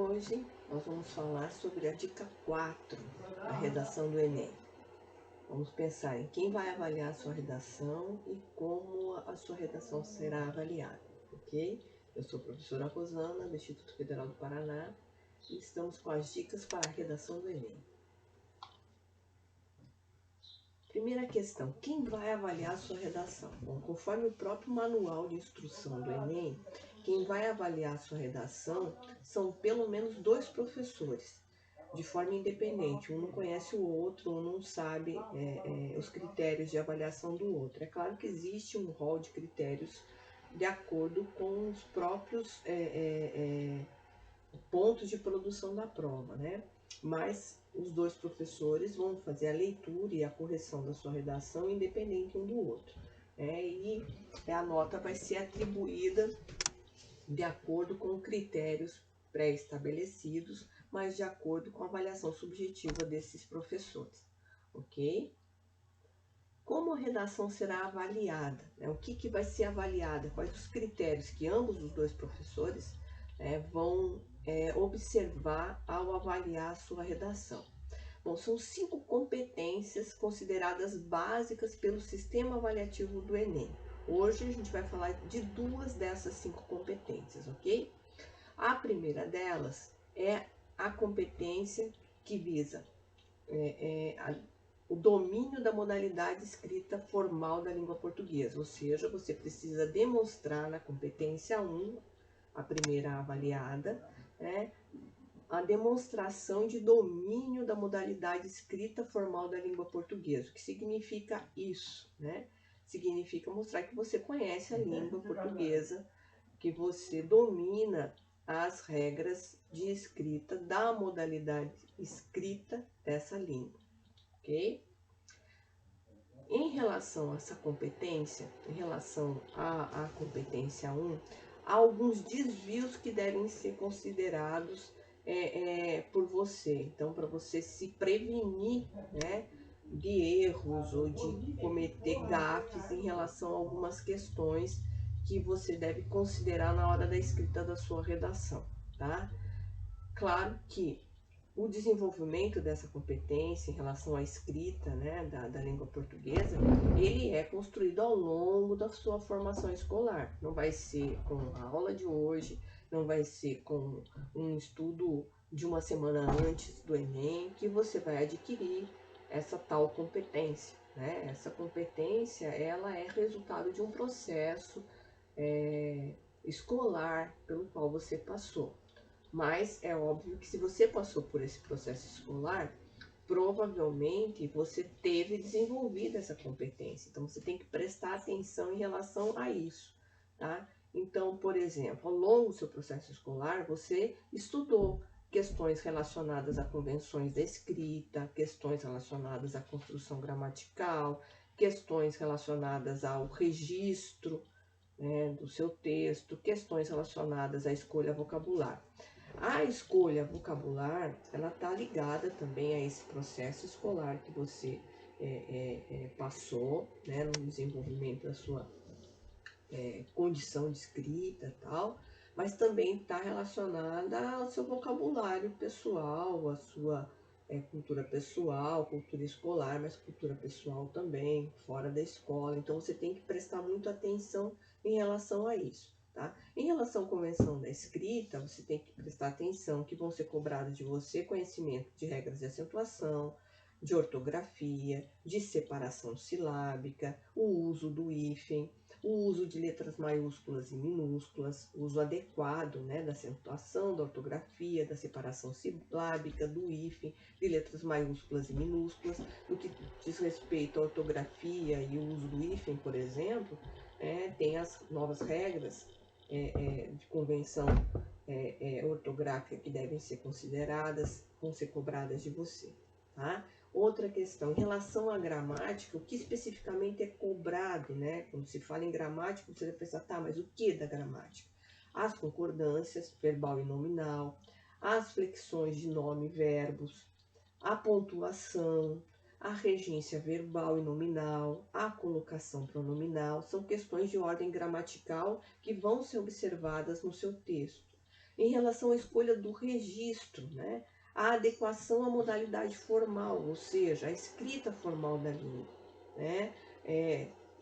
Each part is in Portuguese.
hoje nós vamos falar sobre a dica 4 da redação do Enem. Vamos pensar em quem vai avaliar a sua redação e como a sua redação será avaliada, ok? Eu sou a professora Rosana, do Instituto Federal do Paraná, e estamos com as dicas para a redação do Enem. Primeira questão, quem vai avaliar a sua redação? Bom, conforme o próprio manual de instrução do Enem, quem vai avaliar a sua redação são pelo menos 2 professores, de forma independente. Um não conhece o outro, um não sabe os critérios de avaliação do outro. É claro que existe um rol de critérios de acordo com os próprios pontos de produção da prova, né? Mas os 2 professores vão fazer a leitura e a correção da sua redação independente um do outro. E a nota vai ser atribuída de acordo com critérios pré-estabelecidos, mas de acordo com a avaliação subjetiva desses professores, ok? Como a redação será avaliada? O que vai ser avaliada? Quais os critérios que ambos os 2 professores vão observar ao avaliar a sua redação? Bom, são 5 competências consideradas básicas pelo sistema avaliativo do Enem. Hoje a gente vai falar de 2 dessas 5 competências, ok? A primeira delas é a competência que visa o domínio da modalidade escrita formal da língua portuguesa, ou seja, você precisa demonstrar na competência 1, a primeira avaliada, a demonstração de domínio da modalidade escrita formal da língua portuguesa. O que significa isso? Significa mostrar que você conhece a língua portuguesa, que você domina as regras de escrita da modalidade escrita dessa língua, ok? Em relação a essa competência, em relação à competência 1, há alguns desvios que devem ser considerados por você. Então, para você se prevenir de erros ou de cometer gafes em relação a algumas questões que você deve considerar na hora da escrita da sua redação, tá? Claro que o desenvolvimento dessa competência em relação à escrita da língua portuguesa, ele é construído ao longo da sua formação escolar. Não vai ser com a aula de hoje, não vai ser com um estudo de uma semana antes do Enem que você vai adquirir essa tal competência. Essa competência, ela é resultado de um processo escolar pelo qual você passou. Mas é óbvio que se você passou por esse processo escolar, provavelmente você teve desenvolvido essa competência. Então, você tem que prestar atenção em relação a isso, tá? Então, por exemplo, ao longo do seu processo escolar, você estudou questões relacionadas a convenções da escrita, questões relacionadas à construção gramatical, questões relacionadas ao registro do seu texto, questões relacionadas à escolha vocabular. A escolha vocabular, ela está ligada também a esse processo escolar que você passou, no desenvolvimento da sua condição de escrita e tal, mas também está relacionada ao seu vocabulário pessoal, à sua cultura pessoal, cultura escolar, mas cultura pessoal também, fora da escola. Então, você tem que prestar muito atenção em relação a isso. Tá? Em relação à convenção da escrita, você tem que prestar atenção que vão ser cobrados de você conhecimento de regras de acentuação, de ortografia, de separação silábica, o uso do hífen, o uso de letras maiúsculas e minúsculas, o uso adequado da acentuação, da ortografia, da separação silábica, do hífen, de letras maiúsculas e minúsculas. No que diz respeito à ortografia e o uso do hífen, por exemplo, tem as novas regras de convenção ortográfica que devem ser consideradas, vão ser cobradas de você, tá? Outra questão, em relação à gramática, o que especificamente é cobrado, Quando se fala em gramática, você vai pensar, tá, mas o que da gramática? As concordâncias, verbal e nominal, as flexões de nome e verbos, a pontuação, a regência verbal e nominal, a colocação pronominal, são questões de ordem gramatical que vão ser observadas no seu texto. Em relação à escolha do registro, né? A adequação à modalidade formal, ou seja, a escrita formal da língua, né?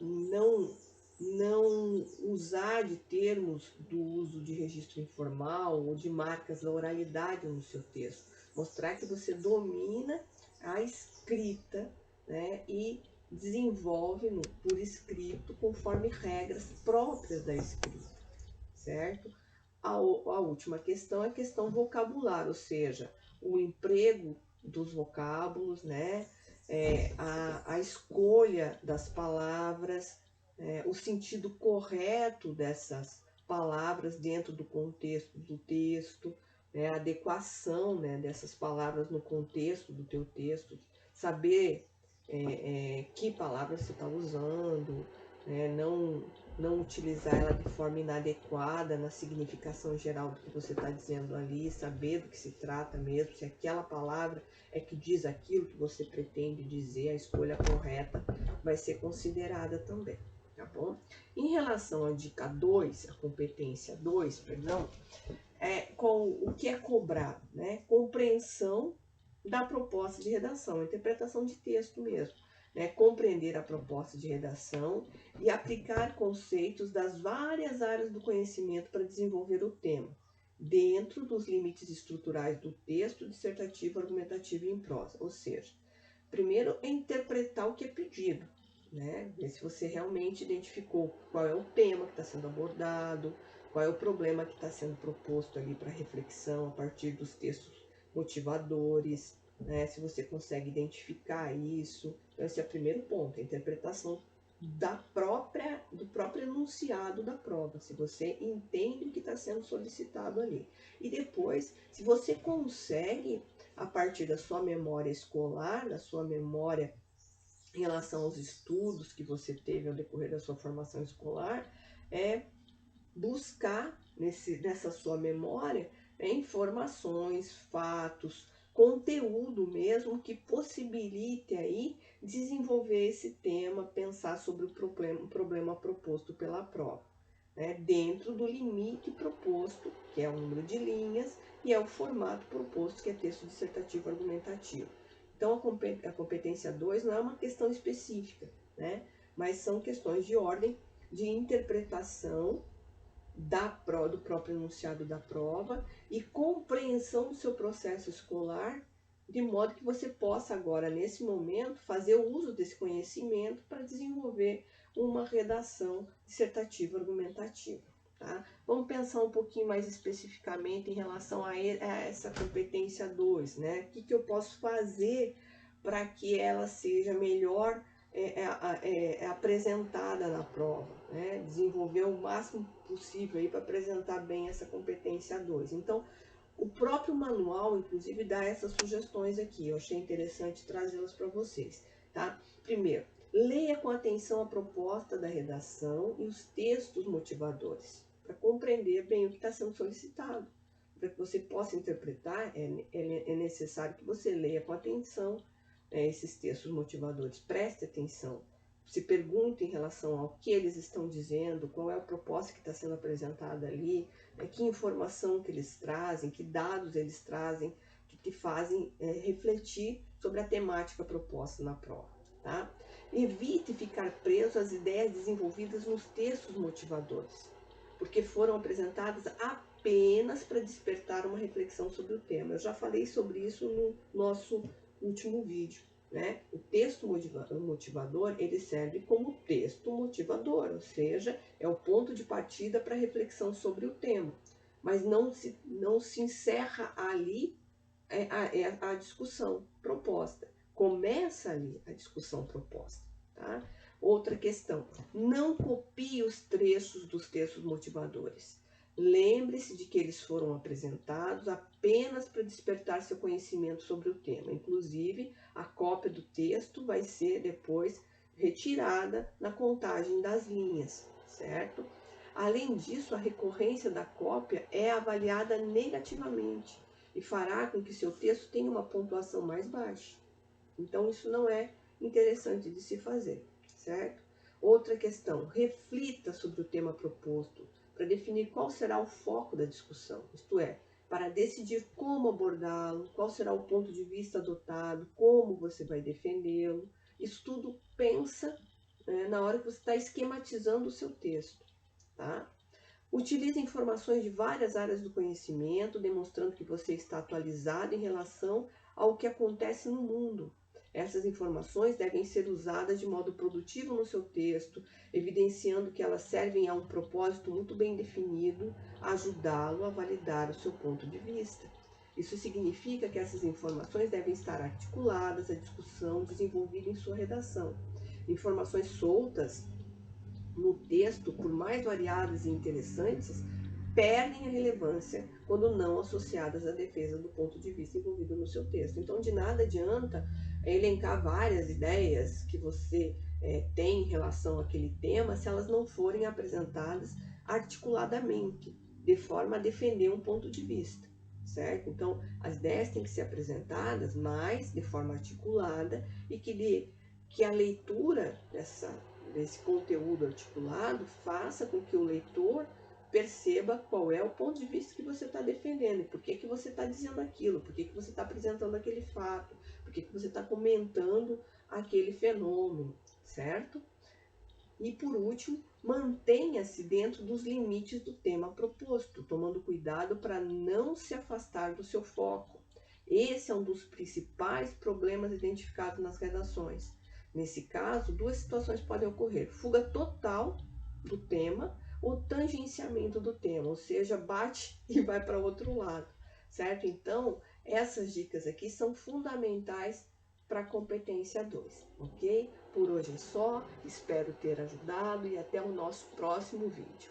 Não, não usar de termos do uso de registro informal ou de marcas da oralidade no seu texto. Mostrar que você domina a escrita, né? E desenvolve por escrito conforme regras próprias da escrita, certo? A última questão é a questão vocabular, ou seja, o emprego dos vocábulos, né? A escolha das palavras, o sentido correto dessas palavras dentro do contexto do texto, né? A adequação, né, dessas palavras no contexto do teu texto, saber que palavras você está usando, né? Não utilizar ela de forma inadequada na significação geral do que você está dizendo ali, saber do que se trata mesmo, se aquela palavra é que diz aquilo que você pretende dizer, a escolha correta vai ser considerada também, tá bom? Em relação à dica 2, a competência 2, perdão, com o que é cobrado, né? Compreensão da proposta de redação, interpretação de texto mesmo, né? Compreender a proposta de redação e aplicar conceitos das várias áreas do conhecimento para desenvolver o tema, dentro dos limites estruturais do texto dissertativo, argumentativo e em prosa. Ou seja, primeiro é interpretar o que é pedido, né? Ver se você realmente identificou qual é o tema que está sendo abordado, qual é o problema que está sendo proposto ali para reflexão a partir dos textos motivadores, né? Se você consegue identificar isso. Então, esse é o primeiro ponto, a interpretação do próprio enunciado da prova, se você entende o que está sendo solicitado ali. E depois, se você consegue, a partir da sua memória escolar, da sua memória em relação aos estudos que você teve ao decorrer da sua formação escolar, buscar nessa sua memória informações, fatos, conteúdo mesmo que possibilite aí desenvolver esse tema, pensar sobre o problema proposto pela prova, né? Dentro do limite proposto, que é o número de linhas, e é o formato proposto, que é texto dissertativo argumentativo. Então, a competência 2 não é uma questão específica, né? Mas são questões de ordem de interpretação do próprio enunciado da prova e compreensão do seu processo escolar, de modo que você possa agora, nesse momento, fazer o uso desse conhecimento para desenvolver uma redação dissertativa argumentativa. Tá? Vamos pensar um pouquinho mais especificamente em relação a essa competência 2, né? O que eu posso fazer para que ela seja melhor apresentada na prova, né? Desenvolver o máximo possível para apresentar bem essa competência 2. Então, o próprio manual, inclusive, dá essas sugestões aqui. Eu achei interessante trazê-las para vocês. Tá? Primeiro, leia com atenção a proposta da redação e os textos motivadores, para compreender bem o que está sendo solicitado. Para que você possa interpretar, é necessário que você leia com atenção esses textos motivadores. Preste atenção, se pergunte em relação ao que eles estão dizendo, qual é a proposta que está sendo apresentada ali, que informação que eles trazem, que dados eles trazem, que te fazem refletir sobre a temática proposta na prova. Tá? Evite ficar preso às ideias desenvolvidas nos textos motivadores, porque foram apresentadas apenas para despertar uma reflexão sobre o tema. Eu já falei sobre isso no nosso último vídeo, né? O texto motivador, ele serve como texto motivador, ou seja, é o ponto de partida para a reflexão sobre o tema, mas não se encerra ali a discussão proposta, começa ali a discussão proposta, tá? Outra questão, não copie os trechos dos textos motivadores. Lembre-se de que eles foram apresentados apenas para despertar seu conhecimento sobre o tema. Inclusive, a cópia do texto vai ser depois retirada na contagem das linhas, certo? Além disso, a recorrência da cópia é avaliada negativamente e fará com que seu texto tenha uma pontuação mais baixa. Então, isso não é interessante de se fazer, certo? Outra questão, reflita sobre o tema proposto para definir qual será o foco da discussão, isto é, para decidir como abordá-lo, qual será o ponto de vista adotado, como você vai defendê-lo. Isso tudo pensa, né, na hora que você está esquematizando o seu texto, tá? Utilize informações de várias áreas do conhecimento, demonstrando que você está atualizado em relação ao que acontece no mundo. Essas informações devem ser usadas de modo produtivo no seu texto, evidenciando que elas servem a um propósito muito bem definido, ajudá-lo a validar o seu ponto de vista. Isso significa que essas informações devem estar articuladas à discussão desenvolvida em sua redação. Informações soltas no texto, por mais variadas e interessantes, perdem a relevância quando não associadas à defesa do ponto de vista envolvido no seu texto. Então, de nada adianta elencar várias ideias que você tem em relação àquele tema se elas não forem apresentadas articuladamente, de forma a defender um ponto de vista, certo? Então, as ideias têm que ser apresentadas, mas de forma articulada e que a leitura desse conteúdo articulado faça com que o leitor perceba qual é o ponto de vista que você está defendendo, por que você está dizendo aquilo, por que você está apresentando aquele fato, por que você está comentando aquele fenômeno, certo? E por último, mantenha-se dentro dos limites do tema proposto, tomando cuidado para não se afastar do seu foco. Esse é um dos principais problemas identificados nas redações. Nesse caso, duas situações podem ocorrer: fuga total do tema ou tangenciamento do tema, ou seja, bate e vai para outro lado, certo? Então, essas dicas aqui são fundamentais para a competência 2, ok? Por hoje é só, espero ter ajudado e até o nosso próximo vídeo.